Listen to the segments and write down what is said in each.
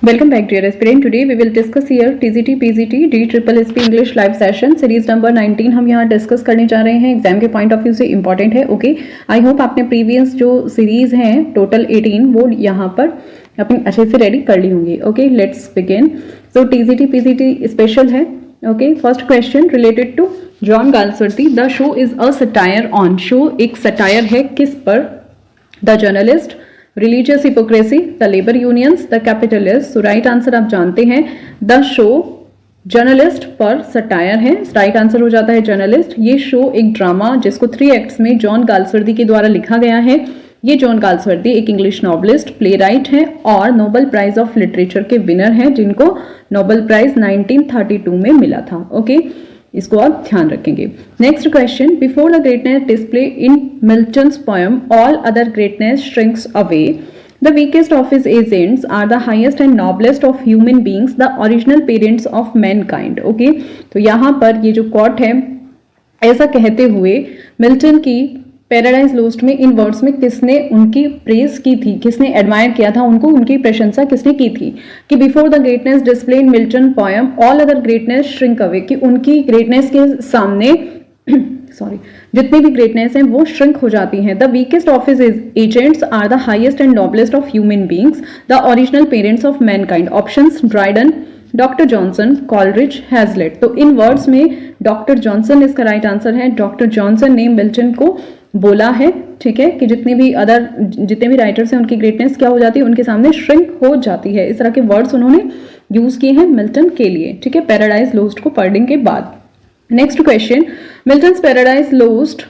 Welcome back, dear aspirant. Today we will discuss here TGT PGT DSSSB English live session series number 19 हम यहाँ discuss करने जा रहे हैं. एग्जाम के पॉइंट ऑफ व्यू से इंपॉर्टेंट है. ओके, आई होप आपने प्रीवियस जो सीरीज हैं टोटल 18 वो यहाँ पर अपनी अच्छे से रेडी कर ली होंगी. Okay, let's begin. So TGT PGT special है. Okay, first question related to John Galsworthy. The show is a satire on. Show एक सटायर है किस पर? The journalist, religious hypocrisy, the labour unions, the capitalist. तो right answer आप जानते हैं the show journalist पर सटायर है. राइट आंसर हो जाता है जर्नलिस्ट. ये शो एक ड्रामा जिसको 3 एक्ट्स में जॉन गाल्सवर्दी के द्वारा लिखा गया है. ये जॉन गाल्सवर्दी एक इंग्लिश नॉवलिस्ट, प्ले राइट है और नोबेल प्राइज ऑफ लिटरेचर के विनर हैं जिनको नोबेल प्राइज 1932 में मिला था. ओके, इसको आप ध्यान रखेंगे. Next question. Before the greatness display in Milton's poem all other greatness shrinks away. The weakest of his agents are the highest and noblest of human beings, the original parents of mankind. Okay, तो यहाँ पर ये जो coat है, ऐसा कहते हुए Milton की पैराडाइज लोस्ट में इन वर्ड्स में किसने उनकी प्रेज की थी, किसने एडमायर किया था उनको, उनकी प्रशंसा किसने की थी कि before the greatness display in Milton poem all other greatness shrink away, कि उनकी ग्रेटनेस के सामने सॉरी जितनी भी ग्रेटनेस हैं वो श्रिंक हो जाती हैं. The weakest of his agents are the highest and noblest of human beings, the original parents of mankind. Options Dryden, doctor Johnson, Coleridge, Hazlitt. तो इन वर्ड्स में डॉक्टर जॉनसन इसका राइट आंसर है. डॉक्टर जॉनसन ने Milton को बोला है, ठीक है, कि जितने भी राइटर्स हैं उनकी ग्रेटनेस क्या हो जाती है, उनके सामने श्रिंक हो जाती है. इस तरह के वर्ड्स उन्होंने यूज किए हैं मिल्टन के लिए, ठीक है, पैराडाइज लोस्ट को पढ़ने के बाद. Next question. Milton's Paradise Lost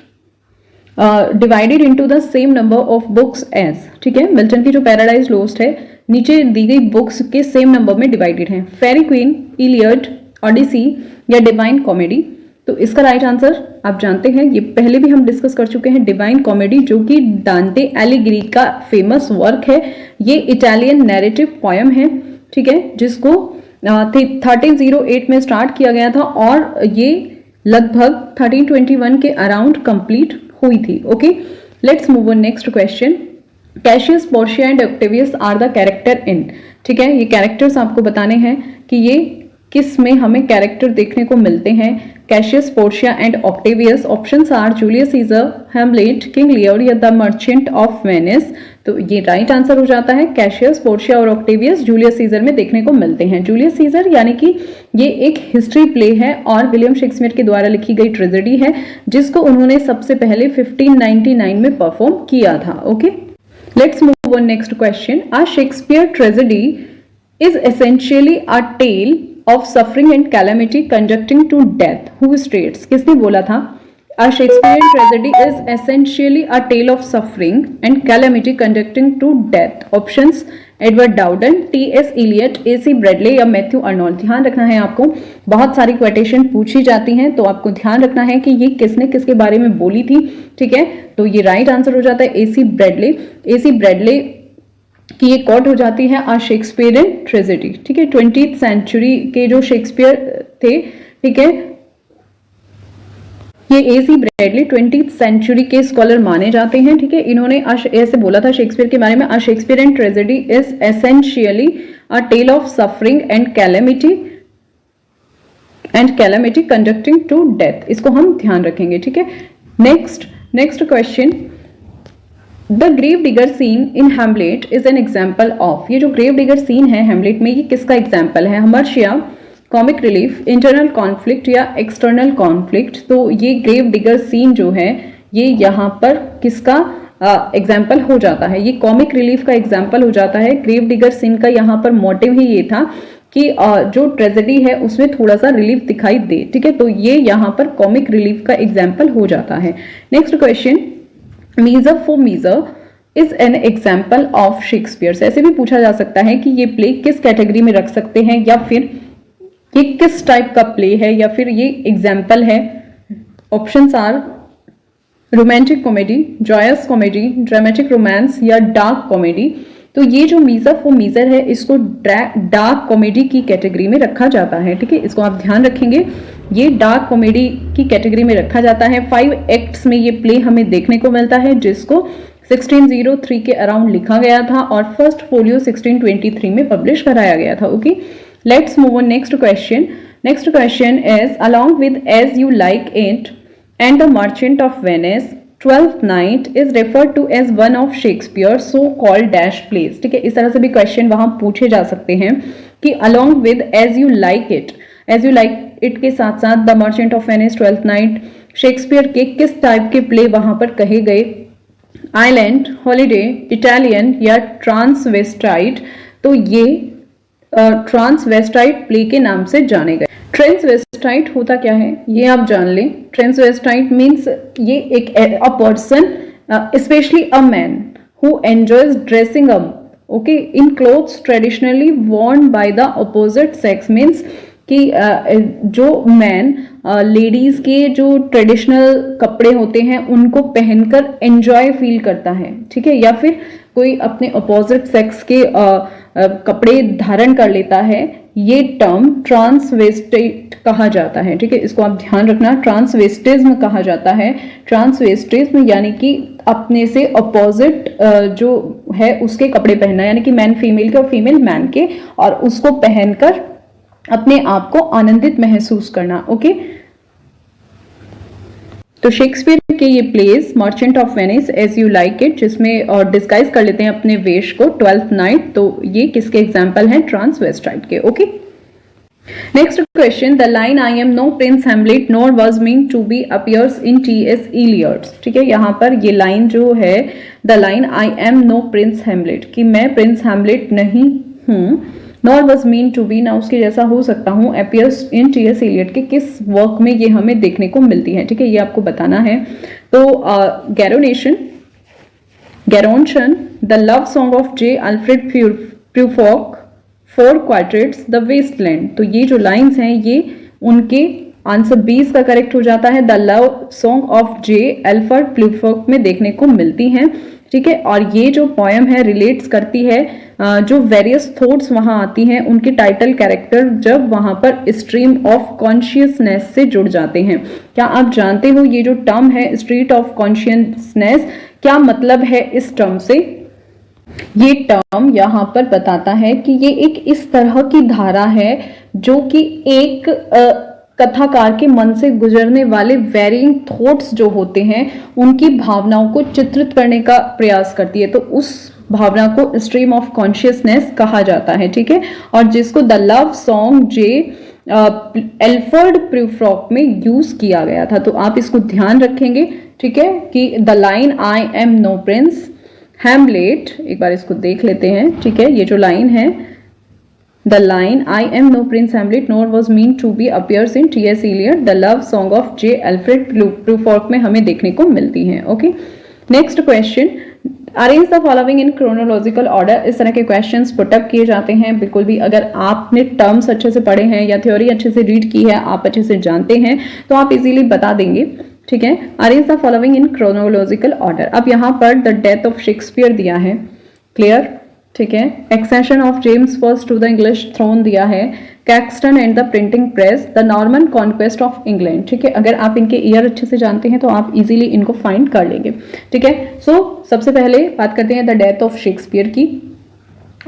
divided into the same number of books as. ठीक है, मिल्टन की जो पैराडाइज लोस्ट है नीचे दी गई बुक्स के सेम नंबर में डिवाइडेड है. फेरी क्वीन, इलियड, ओडिसी या डिवाइन कॉमेडी. तो इसका राइट आंसर आप जानते हैं, ये पहले भी हम डिस्कस कर चुके हैं, डिवाइन कॉमेडी, जो कि डांटे एलिग्री का फेमस वर्क है. ये इटालियन नैरेटिव पोएम है, ठीक है, जिसको 1308 में स्टार्ट किया गया था और ये लगभग 1321 के अराउंड कंप्लीट हुई थी. Okay, let's move on. Next question. Cassius, Portia and Octavius are the character in. ठीक है, ये कैरेक्टर्स आपको बताने हैं कि ये किस में हमें कैरेक्टर देखने को मिलते हैं. Cassius, Portia and Octavius. Options are Julius Caesar, Hamlet, King Lear या द मर्चेंट ऑफ वेनिस. तो ये राइट आंसर हो जाता है. कैशियस, पोर्शिया और ऑक्टेवियस जूलियस सीजर में देखने को मिलते हैं. जूलियस सीजर यानी कि ये एक हिस्ट्री प्ले है और विलियम शेक्सपियर के द्वारा लिखी गई ट्रेजेडी है जिसको उन्होंने सबसे पहले 1599 में परफॉर्म किया था. Okay, let's move on. Next question. A Shakespeare tragedy is essentially a tale of suffering and calamity conducting to death. Who states? किसने बोला था? A Shakespearean tragedy is essentially a tale of suffering and calamity conducting to death. Options: Edward Dowden, T.S. Eliot, A.C. Bradley या Matthew Arnold. ध्यान रखना है आपको, बहुत सारी क्वेटेशन पूछी जाती हैं तो आपको ध्यान रखना है कि ये किसने किसके बारे में बोली थी. ठीक है, तो ये राइट आंसर हो जाता है A.C. ब्रैडले. A.C. ब्रैडले कि ये कोट हो जाती है आ शेक्सपियरियन ट्रेजेडी. ठीक है, 20th सेंचुरी के जो शेक्सपियर थे, ठीक है, ये A.C. ब्रैडली 20th सेंचुरी के स्कॉलर माने जाते हैं. ठीक है, इन्होंने ऐसे बोला था शेक्सपियर के बारे में, a Shakespearean tragedy is essentially a tale of suffering and calamity conducting to death. इसको हम ध्यान रखेंगे. ठीक है, next question. The gravedigger scene in Hamlet is an example of. ये जो ग्रेव डिगर सीन है हैमलेट में, ये किसका एग्जाम्पल है? Hamartia, comic relief, internal conflict या एक्सटर्नल कॉन्फ्लिक्ट. तो ये ग्रेव डिगर सीन जो है ये यहाँ पर किसका एग्जाम्पल हो जाता है? ये कॉमिक रिलीफ का एग्जाम्पल हो जाता है. ग्रेव डिगर सीन का यहाँ पर मोटिव ही ये था कि जो ट्रेजेडी है उसमें थोड़ा सा रिलीफ दिखाई दे. ठीक है, तो ये यहाँ पर कॉमिक रिलीफ का एग्जाम्पल हो जाता है. Next question. Measure for Measure is an example of Shakespeare. ऐसे भी पूछा जा सकता है कि ये प्ले किस कैटेगरी में रख सकते हैं या फिर ये किस टाइप का प्ले है या फिर ये एग्जाम्पल है. Options are romantic comedy, joyous comedy, dramatic romance या डार्क कॉमेडी. तो ये जो मीजर फॉर मीजर है इसको डार्क कॉमेडी की कैटेगरी में रखा जाता है. ठीक है, इसको आप ध्यान रखेंगे, ये डार्क कॉमेडी की कैटेगरी में रखा जाता है. 5 एक्ट्स में ये प्ले हमें देखने को मिलता है जिसको 1603 के अराउंड लिखा गया था और फर्स्ट फोलियो 1623 में पब्लिश कराया गया था। Okay, let's move on next question. Next question is along with As You Like It and the Merchant of Venice Twelfth Night is referred to as one of Shakespeare so called dash plays. ठीक है, इस तरह से भी question वहां पूछे जा सकते हैं कि along with As You Like It के साथ साथ the Merchant of Venice, Twelfth Night, Shakespeare के किस टाइप के प्ले वहां पर कहे गए, आइलैंड, हॉलीडे, इटालियन या ट्रांसवेस्टाइट। तो ये ट्रांसवेस्टाइट प्ले के नाम से जाने गए। ट्रांसवेस्टाइट होता क्या है ये आप जान लें। ट्रांसवेस्टाइट मीन्स ये एक a person specially a man who enjoys dressing up okay in clothes traditionally worn by the opposite sex. Means कि जो मैन लेडीज के जो ट्रेडिशनल कपड़े होते हैं उनको पहनकर एंजॉय फील करता है। ठीक है, या फिर कोई अपने अपोजिट सेक्स के कपड़े धारण कर लेता है, ये टर्म ट्रांसवेस्टेट कहा जाता है। ठीक है, इसको आप ध्यान रखना, ट्रांसवेस्टिज्म कहा जाता है। ट्रांसवेस्टिज्म यानी कि अपने से अपोजिट जो है उसके कपड़े पहनना, यानी कि मैन फीमेल के और फीमेल मैन के, और उसको पहनकर अपने आप को आनंदित महसूस करना। ओके, तो शेक्सपियर के ये plays Merchant of Venice, As You Like It, जिसमें और डिस्गाइज कर लेते हैं अपने वेश को, ट्वेल्थ नाइट, तो ये किसके एग्जाम्पल हैं, ट्रांसवेस्टाइट के। Okay, next question, the line I am no Prince Hamlet nor was meant to be appears in T S. Eliot's. ठीक है, यहाँ पर ये लाइन जो है, the line I am no Prince Hamlet, कि मैं प्रिंस हैमलेट नहीं हूं, nor was meant to be, ना उसके जैसा हो सकता हूँ, अपीयर्स इन टी.एस. इलियट के किस वर्क में ये हमें देखने को मिलती है। ठीक है, ये आपको बताना है। तो Gerontion, the love song of J Alfred प्यूफॉक, 4 क्वार्टेट्स, द वेस्टलैंड। तो ये जो लाइंस हैं ये उनके आंसर 20 का करेक्ट हो जाता है। The love song of J Alfred प्यूफॉक में देखने को मिलती हैं। ठीक है, और ये जो पोएम है रिलेट्स करती है जो वेरियस थॉट्स वहां आती हैं उनके टाइटल कैरेक्टर जब वहां पर स्ट्रीम ऑफ कॉन्शियसनेस से जुड़ जाते हैं। क्या आप जानते हो ये जो टर्म है स्ट्रीट ऑफ कॉन्शियसनेस, क्या मतलब है इस टर्म से? ये टर्म यहाँ पर बताता है कि ये एक इस तरह की धारा है जो कि एक कथाकार के मन से गुजरने वाले वेरिंग थॉट्स जो होते हैं उनकी भावनाओं को चित्रित करने का प्रयास करती है। तो उस भावना को स्ट्रीम ऑफ कॉन्शियसनेस कहा जाता है। ठीक है, और जिसको the love song J Alfred प्यूफॉक में यूज किया गया था। तो आप इसको ध्यान रखेंगे। ठीक है, कि the line I am no Prince Hamlet, एक बार इसको देख लेते हैं। ठीक है, ये जो लाइन है, the line I am no Prince Hamlet nor was meant to be appears in T S. Eliot, the love song of J Alfred प्यूफॉक में हमें देखने को मिलती है। Okay, next question, arrange the following in chronological order. इस तरह के क्वेश्चंस पुटअप किए जाते हैं। बिल्कुल भी अगर आपने टर्म्स अच्छे से पढ़े हैं या थ्योरी अच्छे से रीड की है, आप अच्छे से जानते हैं, तो आप इजीली बता देंगे। ठीक है, arrange the following in chronological order. अब यहाँ पर द डेथ ऑफ शेक्सपियर दिया है, क्लियर। ठीक है, accession of James first to the English throne दिया है, Caxton and the printing press, the Norman conquest of England. ठीक है, अगर आप इनके ईयर अच्छे से जानते हैं तो आप इजीली इनको फाइंड कर लेंगे। ठीक है, सो सबसे पहले बात करते हैं द डेथ ऑफ शेक्सपियर की,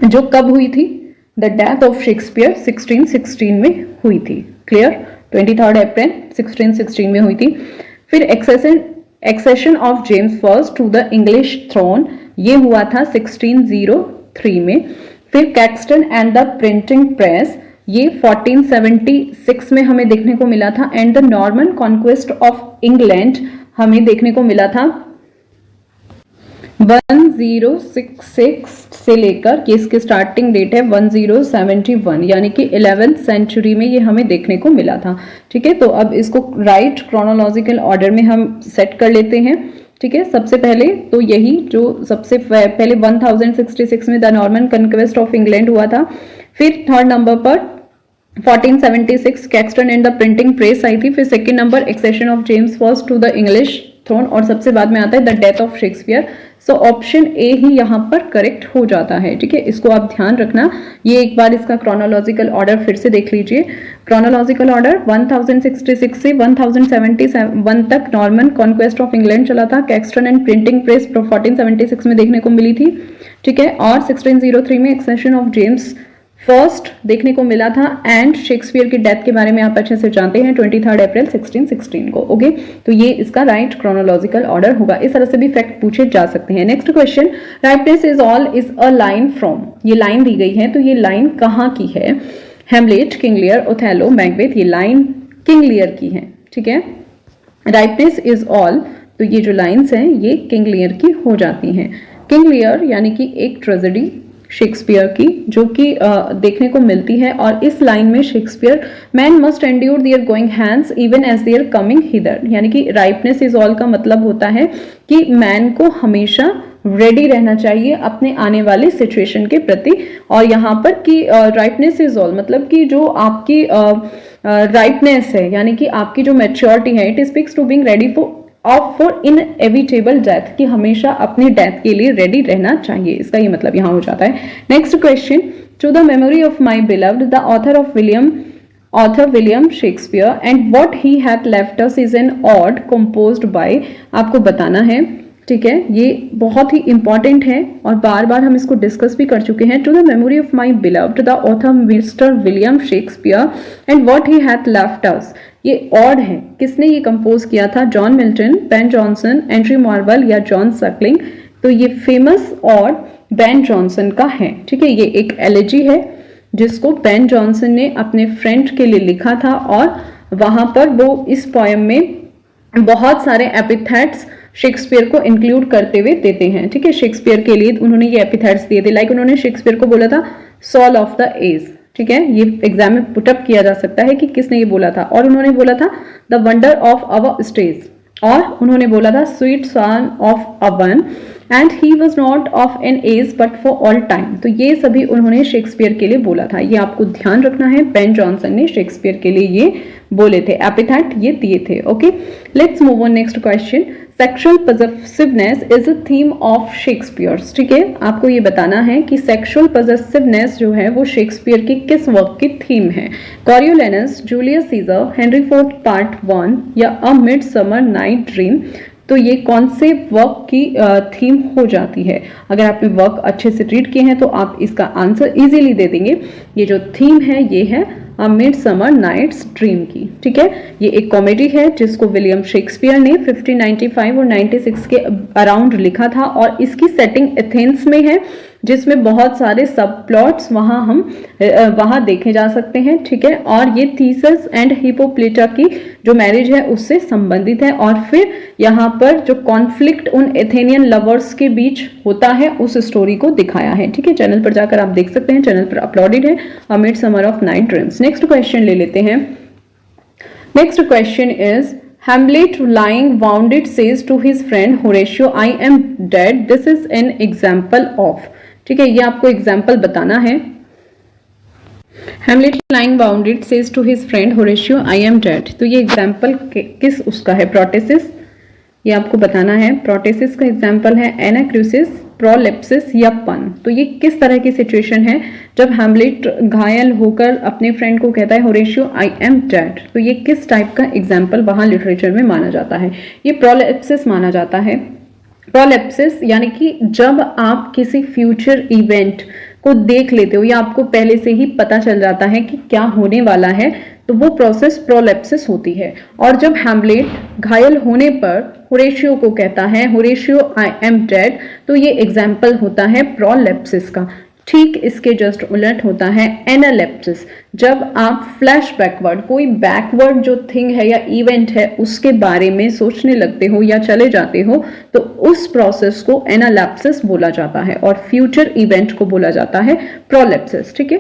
जो कब हुई थी? द डेथ ऑफ शेक्सपियर 1616 में हुई थी, क्लियर। 23 अप्रैल 1616 में हुई थी। फिर accession of James first to the English throne, ये हुआ था 1603 में। फिर Caxton and the printing press, ये 1476 में हमें देखने को मिला था। And the Norman conquest of England हमें देखने को मिला था 1066 से लेकर, कि इसकी स्टार्टिंग डेट है 1071, यानी कि 11th सेंचुरी में ये हमें देखने को मिला था। ठीक है, तो अब इसको राइट क्रोनोलॉजिकल ऑर्डर में हम सेट कर लेते हैं। ठीक है, सबसे पहले तो यही जो सबसे पहले 1066 में the Norman conquest of England हुआ था। फिर थर्ड नंबर पर 1476 Caxton and the printing press आई थी। फिर second number accession of James first to the English throne, और सबसे बाद में आता है the death of Shakespeare. So option A ही यहाँ पर करेक्ट हो जाता है, ठीक है, इसको आप ध्यान रखना। ये एक बार इसका क्रोनोलॉजिकल ऑर्डर फिर से देख लीजिए। क्रोनोलॉजिकल ऑर्डर 1066 से 1071 तक नॉर्मन कॉन्क्वेस्ट ऑफ इंग्लैंड चला था। कैक्सटन एंड प्रिंटिंग प्रेस 1476 में देखने को मिली थी, ठीक है, और 1603 में एक्सेशन ऑफ जेम्स फर्स्ट देखने को मिला था। एंड शेक्सपियर की डेथ के बारे में आप अच्छे से जानते हैं 23 अप्रैल 1616 को। ओके, तो ये इसका राइट क्रोनोलॉजिकल ऑर्डर होगा। इस तरह से भी फैक्ट पूछे जा सकते हैं। Next question, rightness is all is a line from, ये लाइन दी गई है, तो ये लाइन कहाँ की है? हेमलेट, किंग लियर, ओथेलो, मैकबेथ, ये लाइन किंग लियर की है, ठीक है। राइटनेस इज ऑल, तो ये जो लाइन्स हैं ये किंग लियर की हो जाती हैं। किंग लियर यानी कि एक ट्रेजेडी शेक्सपियर की जो कि देखने को मिलती है, और इस लाइन में Shakespeare men must endure their going hence even as their coming hither, यानी कि राइटनेस इज ऑल का मतलब होता है कि मैन को हमेशा रेडी रहना चाहिए अपने आने वाले सिचुएशन के प्रति। और यहाँ पर कि राइटनेस इज ऑल मतलब कि जो आपकी राइटनेस है यानी कि आपकी जो मैच्योरिटी है, it speaks to being ready for inevitable death, कि हमेशा अपने डेथ के लिए रेडी रहना चाहिए, इसका ये मतलब यहाँ हो जाता है। Next question, to the memory of my beloved the author William Shakespeare and what he hath left us is an ode composed by, आपको बताना है, ठीक है, ये बहुत ही इंपॉर्टेंट है और बार बार हम इसको डिस्कस भी कर चुके हैं। To the memory of my beloved the author Mister William Shakespeare and what he hath left us, ये ऑड है, किसने ये कंपोज किया था? John Milton, Ben Jonson, Andrew Marvell या जॉन सकलिंग, तो ये फेमस ऑड बेन जॉनसन का है, ठीक है। ये एक एलेजी है जिसको बेन जॉनसन ने अपने फ्रेंड के लिए लिखा था, और वहां पर वो इस पोएम में बहुत सारे एपिथेट्स शेक्सपियर को इंक्लूड करते हुए देते हैं, ठीक है। शेक्सपियर के लिए उन्होंने ये एपिथेट्स दिए थे, लाइक उन्होंने शेक्सपियर को बोला था सॉल ऑफ द एज, ठीक है, ये एग्जाम में पुटअप किया जा सकता है कि किसने ये बोला था। और उन्होंने बोला था the wonder of our stage, और उन्होंने बोला था sweet swan of Avon, and he was not of an age but for all time, तो ये सभी उन्होंने शेक्सपियर के लिए बोला था, ये आपको ध्यान रखना है। बेन जॉनसन ने शेक्सपियर के लिए ये बोले थे, एपिथेट ये दिए थे। Okay, let's move on next question, sexual possessiveness is a theme of Shakespeare, ठीक है, आपको ये बताना है कि सेक्सुअल पजेसिवनेस जो है वो शेक्सपियर की किस वर्क की थीम है? Coriolanus, Julius Caesar, Henry fourth part 1 या अ मिडसमर नाइट ड्रीम, तो ये कौन से वर्क की थीम हो जाती है? अगर आपने वर्क अच्छे से रीड किए हैं तो आप इसका आंसर इजीली दे देंगे। ये जो थीम है ये है अ मिडसमर नाइट्स ड्रीम की, ठीक है। ये एक कॉमेडी है जिसको विलियम शेक्सपियर ने 1595 और 96 के अराउंड लिखा था, और इसकी सेटिंग एथेंस में है, जिसमें बहुत सारे सब प्लॉट्स वहां देखे जा सकते हैं, ठीक है। और ये थीसिस एंड हिपोप्लिटा की जो मैरिज है उससे संबंधित है, और फिर यहाँ पर जो कॉन्फ्लिक्ट उन एथेनियन लवर्स के बीच होता है उस स्टोरी को दिखाया है, ठीक है। चैनल पर जाकर आप देख सकते हैं, चैनल पर अपलोडेड है a midsummer of night dreams. Next question ले लेते हैं। Next question is Hamlet lying wounded says to his friend Horatio, I am dead. This is an example of, ठीक है, ये आपको एग्जाम्पल बताना है। Hamlet lying wounded says to his friend Horatio, I am dead. तो ये example किस उसका है? प्रोटेसिस, ये आपको बताना है। प्रोटेसिस का एग्जाम्पल है एनाक्रूसिस, प्रोलेप्सिस या पन। तो ये किस तरह की सिचुएशन है जब हैमलेट घायल होकर अपने फ्रेंड को कहता है होरेशियो आई एम डेड, तो ये किस टाइप का एग्जाम्पल वहां लिटरेचर में माना जाता है? ये प्रोलेप्सिस माना जाता है। प्रोलेप्सिस यानी कि जब आप किसी फ्यूचर इवेंट को देख लेते हो या आपको पहले से ही पता चल जाता है कि क्या होने वाला है, तो वो प्रोसेस प्रोलेप्सिस होती है। और जब हैमलेट घायल होने पर होरेशियो को कहता है होरेशियो आई एम डेड, तो ये एग्जाम्पल होता है प्रोलेप्सिस का। ठीक इसके जस्ट उलट होता है एनालेप्सिस, जब आप फ्लैश बैकवर्ड, कोई बैकवर्ड जो थिंग है या इवेंट है उसके बारे में सोचने लगते हो या चले जाते हो, तो उस प्रोसेस को एनालेप्सिस बोला जाता है और फ्यूचर इवेंट को बोला जाता है प्रोलेप्सिस। ठीक है,